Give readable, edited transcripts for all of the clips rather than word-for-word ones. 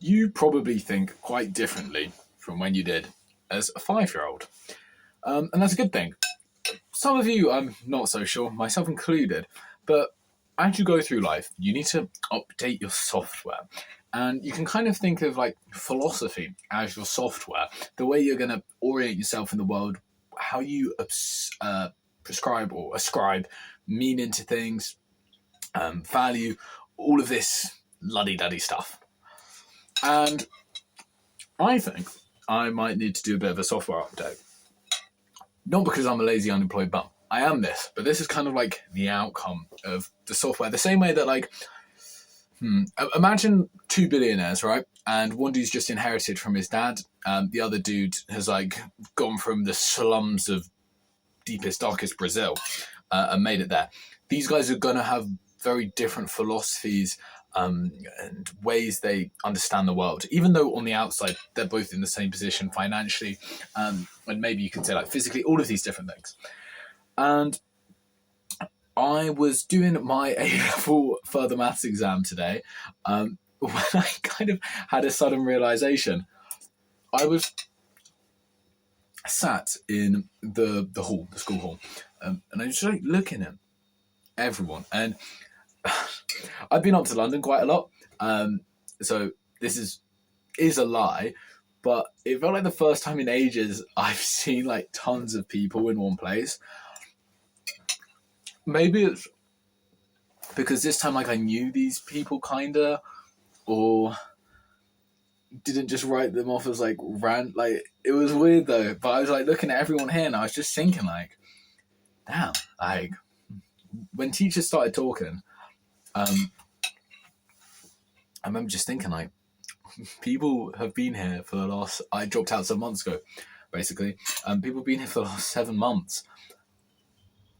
you probably think quite differently from when you did as a 5-year-old. And that's a good thing. Some of you, I'm not so sure, myself included, but as you go through life, you need to update your software. And you can kind of think of like philosophy as your software, the way you're going to orient yourself in the world, how you prescribe or ascribe meaning to things, value, all of this luddy-duddy stuff. And I think I might need to do a bit of a software update. Not because I'm a lazy unemployed bum. I am this, but this is kind of like the outcome of the software. The same way that like, imagine 2 billionaires, right? And one dude's just inherited from his dad. The other dude has like gone from the slums of deepest, darkest Brazil and made it there. These guys are going to have very different philosophies and ways they understand the world, even though on the outside they're both in the same position financially, and maybe you could say like physically, all of these different things. And I was doing my A-level further maths exam today when I kind of had a sudden realization. I was sat in the hall, the school hall, and I was just like looking at everyone, and I've been up to London quite a lot, so this is a lie, but it felt like the first time in ages I've seen like tons of people in one place. Maybe it's because this time like I knew these people kinda, or didn't just write them off as like rant. Like it was weird though, but I was like looking at everyone here and I was just thinking like, damn, like when teachers started talking, I remember just thinking like, people have been here for the last, I dropped out some months ago, basically. People have been here for the last 7 months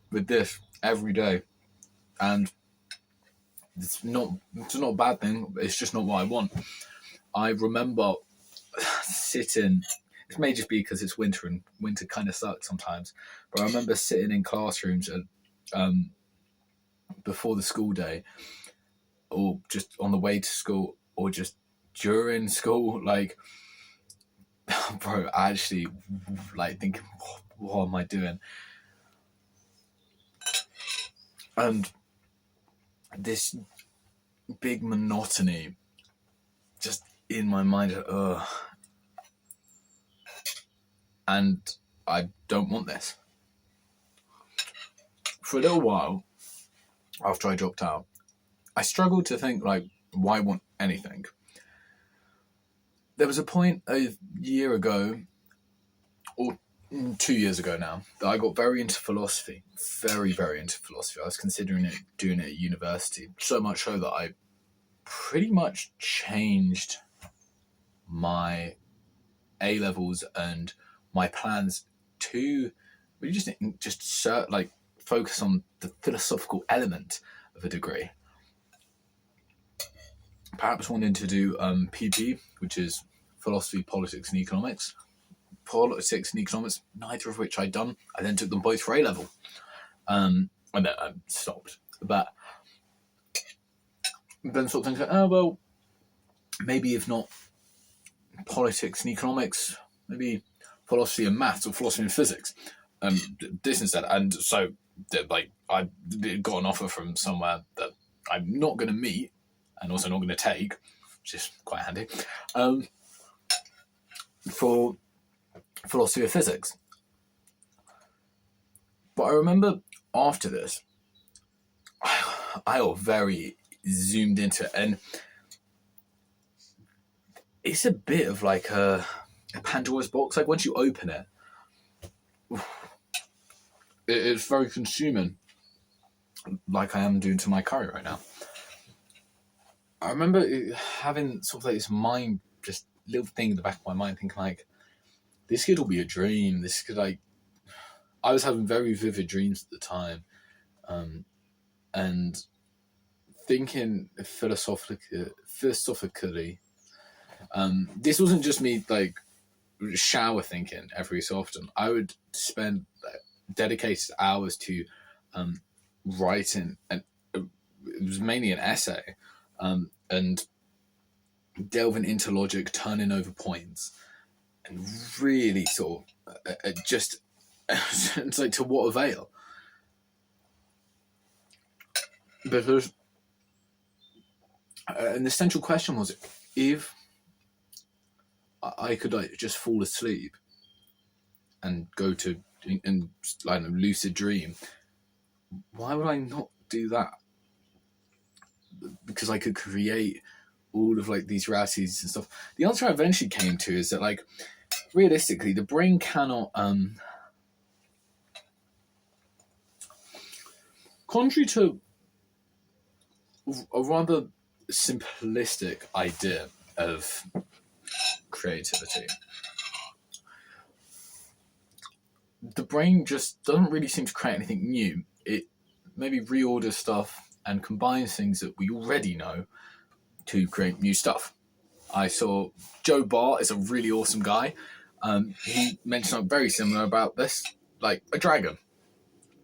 with this every day. And it's not a bad thing. It's just not what I want. I remember sitting, it may just be because it's winter and winter kind of sucks sometimes, but I remember sitting in classrooms and before the school day, or just on the way to school, or just during school, like, bro, actually, like, thinking, what am I doing? And this big monotony just in my mind, and I don't want this. For a little while, after I dropped out, I struggled to think, like, why want anything? There was a point a year ago, or 2 years ago now, that I got very into philosophy. Very, very into philosophy. I was considering doing it at university. So much so that I pretty much changed my A-levels and my plans to really just like focus on the philosophical element of a degree. Perhaps wanting to do PP, which is philosophy, politics, and economics. Politics and economics, neither of which I'd done. I then took them both for A-level. And then I stopped. But then sort of thinking, oh, well, maybe if not politics and economics, maybe philosophy and maths, or philosophy and physics. This instead. And so, like, I got an offer from somewhere that I'm not going to meet, and also not going to take, which is quite handy, for philosophy of physics. But I remember after this, I got very zoomed into it, and it's a bit of like a Pandora's box. Like once you open it, it's very consuming, like I am doing to my curry right now. I remember having sort of like this mind, just little thing in the back of my mind, thinking like, this could all be a dream. This could like, I was having very vivid dreams at the time, and thinking philosophically. This wasn't just me like shower thinking every so often. I would spend dedicated hours to writing, and it was mainly an essay, and delving into logic, turning over points, and really sort of just it's like, to what avail? Because and the central question was, if I could like just fall asleep and go to and like a lucid dream, why would I not do that? Because I could create all of like these realities and stuff. The answer I eventually came to is that, like, realistically, the brain cannot contrary to a rather simplistic idea of creativity, the brain just doesn't really seem to create anything new. It maybe reorders stuff and combines things that we already know to create new stuff. I saw Joe Barr is a really awesome guy. He mentioned something very similar about this, like a dragon.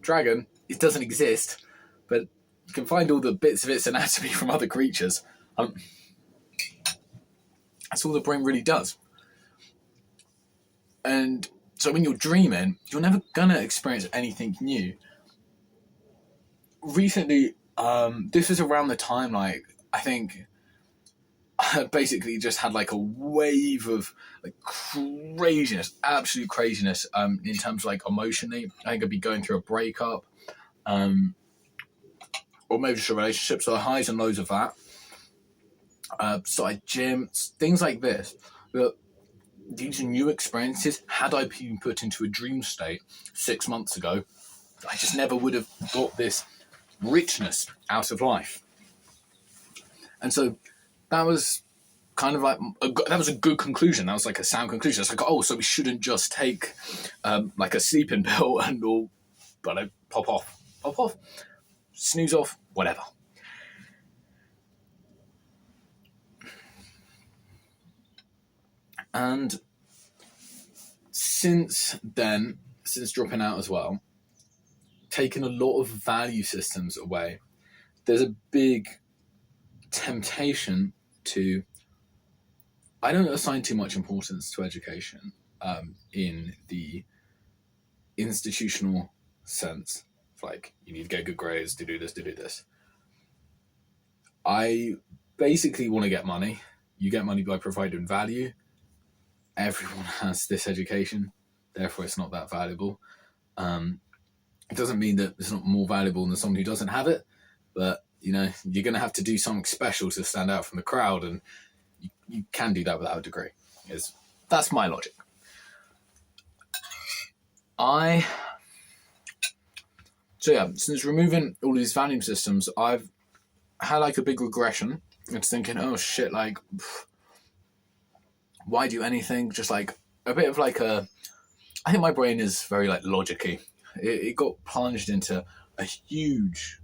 Dragon, it doesn't exist, but you can find all the bits of its anatomy from other creatures. That's all the brain really does. And so when you're dreaming, you're never gonna experience anything new. Recently, this was around the time, like, I think I basically just had like a wave of like craziness, absolute craziness, in terms of like emotionally. I think I'd be going through a breakup, or maybe just a relationship. So highs and lows of that. Started gym, things like this. But these new experiences, had I been put into a dream state 6 months ago, I just never would have got this richness out of life. And so that was kind of like that was a good conclusion. That was like a sound conclusion. It's like, oh, so we shouldn't just take like a sleeping pill and all, but pop off, snooze off, whatever. And since then, since dropping out as well, taking a lot of value systems away, there's a big temptation to, I don't assign too much importance to education in the institutional sense. Like, you need to get good grades to do this. I basically want to get money. You get money by providing value. Everyone has this education, therefore it's not that valuable. It doesn't mean that it's not more valuable than someone who doesn't have it, but you know, you're going to have to do something special to stand out from the crowd, and you can do that without a degree. That's my logic. Since removing all these value systems, I've had like a big regression. It's thinking, oh shit, like, why do anything? Just like a bit of like I think my brain is very like logic-y. It got plunged into a huge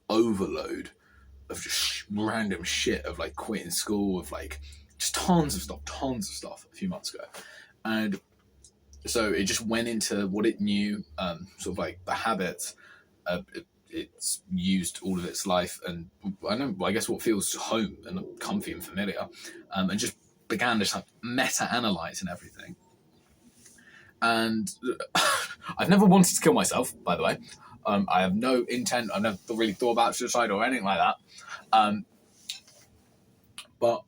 overload of just random shit, of like quitting school, of like just tons of stuff a few months ago. And so it just went into what it knew, sort of like the habits. It's used all of its life, and I guess what feels home and comfy and familiar, and just began just like meta-analysing everything. And I've never wanted to kill myself, by the way. I have no intent. I've never really thought about suicide or anything like that. But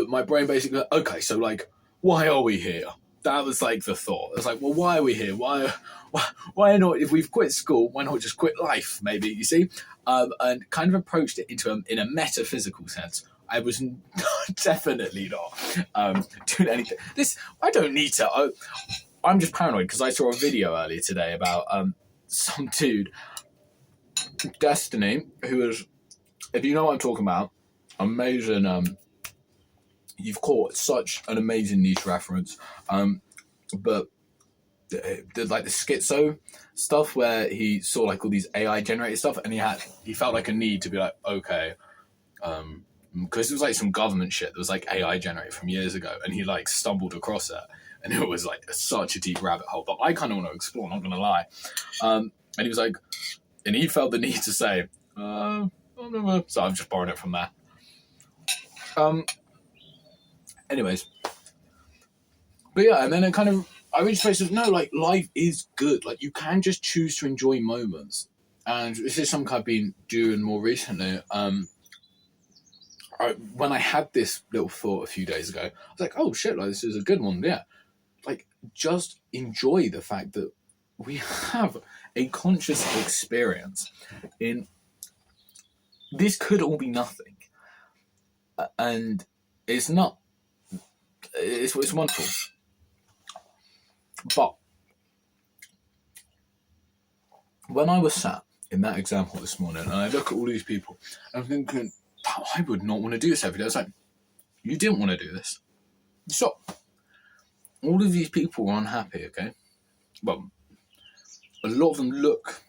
my brain basically, okay, so like, why are we here? That was like the thought. It's like, well, why are we here? Why not? If we've quit school, why not just quit life? Maybe, you see, and kind of approached it in a metaphysical sense. I was definitely not doing anything. I don't need to. I'm just paranoid because I saw a video earlier today about some dude, Destiny, who was, if you know what I'm talking about, amazing. You've caught such an amazing niche reference, but the like the schizo stuff where he saw like all these AI generated stuff, and he felt like a need to be like, okay, because it was like some government shit that was like AI generated from years ago, and he like stumbled across it, and it was like such a deep rabbit hole. But I kind of want to explore, not gonna lie. And he was like, and he felt the need to say, so I'm just borrowing it from there. Anyways, but yeah, and then it kind of I reached a place of no, like life is good. Like you can just choose to enjoy moments, and this is something I've been doing more recently. When I had this little thought a few days ago, I was like, oh shit, like this is a good one. Yeah, like just enjoy the fact that we have a conscious experience in this could all be nothing, and it's not. It's wonderful, but when I was sat in that example this morning, and I look at all these people, and I'm thinking, I would not want to do this every day. I was like, you didn't want to do this. Stop. All of these people were unhappy. Okay, well, a lot of them look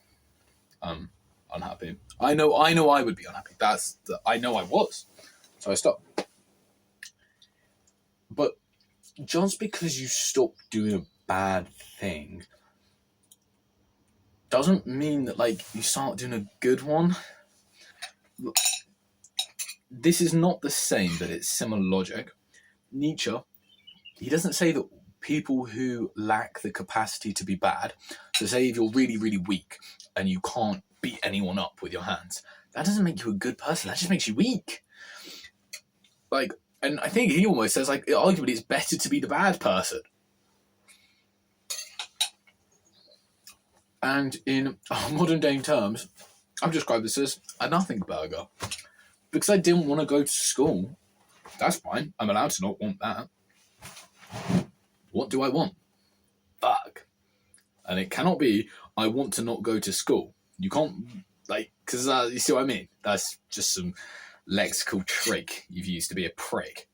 unhappy. I know I would be unhappy. I know I was. So I stopped. But just because you stop doing a bad thing doesn't mean that like you start doing a good one. This is not the same, but it's similar logic. Nietzsche, he doesn't say that people who lack the capacity to be bad, so say if you're really, really weak and you can't beat anyone up with your hands, that doesn't make you a good person. That just makes you weak. Like, and I think he almost says, like, arguably it's better to be the bad person. And in modern day terms, I've described this as a nothing burger. Because I didn't want to go to school, that's fine. I'm allowed to not want that. What do I want? Fuck. And it cannot be, I want to not go to school. You can't, like, because you see what I mean? That's just some lexical trick you've used to be a prick.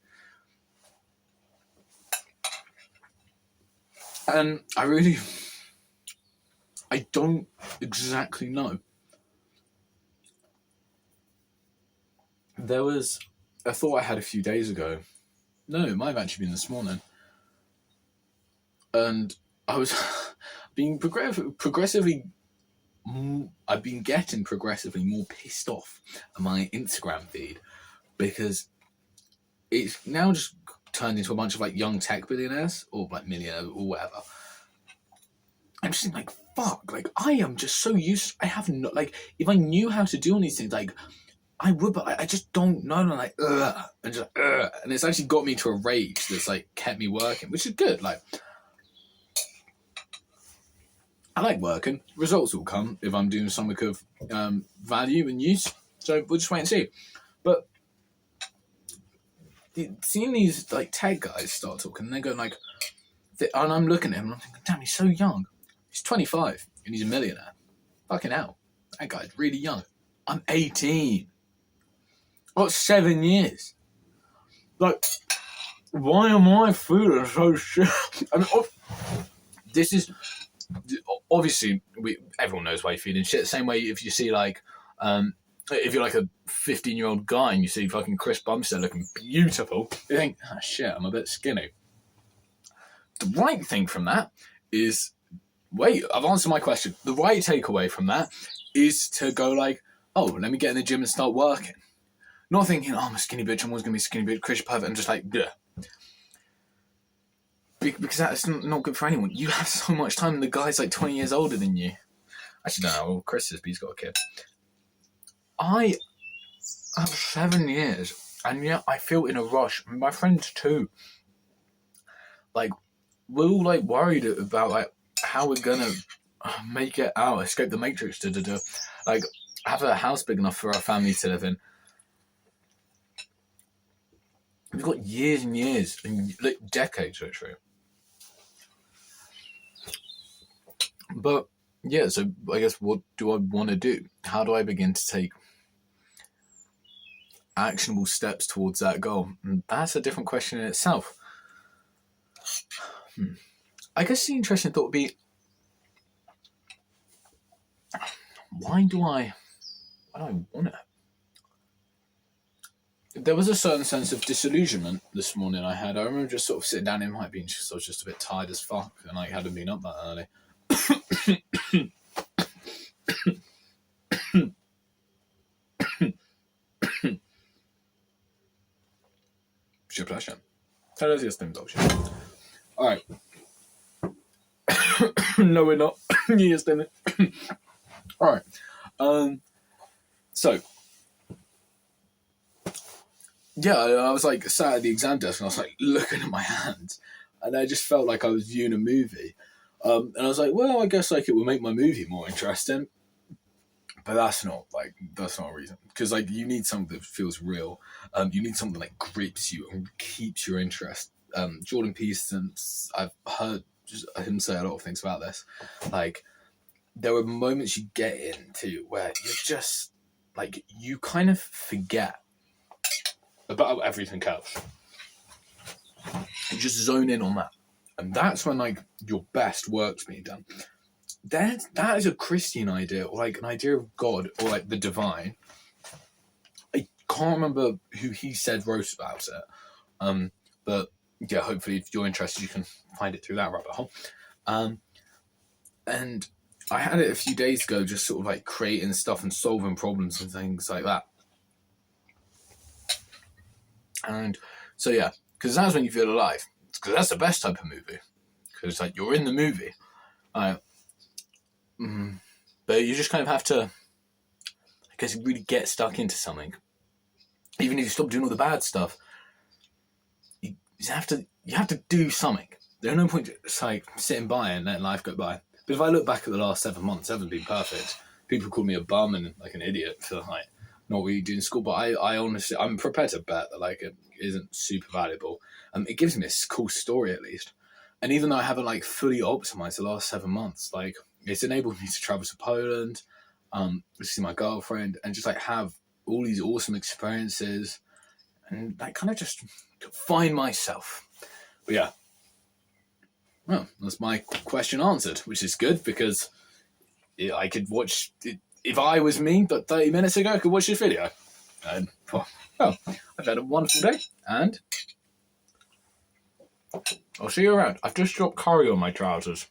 And I don't exactly know. There was a thought I had a few days ago. No, it might have actually been this morning. And I was being progressively. I've been getting progressively more pissed off at my Instagram feed because it's now just turned into a bunch of like young tech billionaires or like millionaires or whatever. I'm just like, fuck, like I am just so used. I have no, like, if I knew how to do all these things, like I would, but I just don't know. And I'm like, and just, and it's actually got me to a rage that's like kept me working, which is good. Like, I like working. Results will come if I'm doing something of value and use. So we'll just wait and see. But seeing these like tech guys start talking, and they're going like, and I'm looking at him and I'm thinking, damn, he's so young. He's 25 and he's a millionaire. Fucking hell, that guy's really young. I'm 18. I've got 7 years. Like, why am I feeling so shit? I mean, this is obviously everyone knows why you're feeling shit. Same way if you see like if you're like a 15-year-old guy and you see fucking Chris Bumstead looking beautiful, you think, oh shit, I'm a bit skinny. The right thing from that is, wait, I've answered my question. The right takeaway from that is to go like, oh, let me get in the gym and start working. Not thinking, oh, I'm a skinny bitch, I'm always going to be a skinny bitch, Chris Perfect, and just like, bleh. Because that's not good for anyone. You have so much time, and the guy's like 20 years older than you. Actually, no, well, Chris is, but he's got a kid. I have 7 years, and yet I feel in a rush. My friends too. Like, we're all like worried about like how we're gonna make it out, escape the matrix, like have a house big enough for our family to live in. We've got years and years and like decades, literally. But yeah, so I guess what do I want to do? How do I begin to take actionable steps towards that goal? And that's a different question in itself. I guess the interesting thought would be, why do I want it? There was a certain sense of disillusionment this morning I had. I remember just sort of sitting down, it might be because I was just a bit tired as fuck and like hadn't been up that early. Przepraszam. Teraz jestem dobrze. Alright. No, we're not. Nie jestem. Alright. So, yeah, I was like sat at the exam desk and I was like looking at my hands, and I just felt like I was viewing a movie. And I was like, well, I guess like it would make my movie more interesting. But that's not a reason, because like you need something that feels real. You need something that grips you and keeps your interest. Jordan Peterson, I've heard him say a lot of things about this. Like, there are moments you get into where you're just like, you kind of forget about everything else. You just zone in on that, and that's when like your best work's being done. That is a Christian idea, or like an idea of God, or like the divine. I can't remember who he said wrote about it, but yeah, hopefully if you're interested you can find it through that rabbit hole. And I had it a few days ago, just sort of like creating stuff and solving problems and things like that. And so yeah, because that's when you feel alive. Because that's the best type of movie, because like you're in the movie. But you just kind of have to, I guess, really get stuck into something. Even if you stop doing all the bad stuff, you have to do something. There's no point just like sitting by and letting life go by. But if I look back at the last 7 months, they haven't been perfect. People call me a bum and like an idiot for like not really doing school. But I honestly, I'm prepared to bet that like it isn't super valuable. It gives me a cool story at least. And even though I haven't like fully optimized the last 7 months, like it's enabled me to travel to Poland, to see my girlfriend, and just like have all these awesome experiences, and like kind of just find myself. But yeah, well, that's my question answered, which is good, because I could watch it, if I was me, but 30 minutes ago, I could watch this video. And well, I've had a wonderful day, and I'll see you around. I've just dropped curry on my trousers.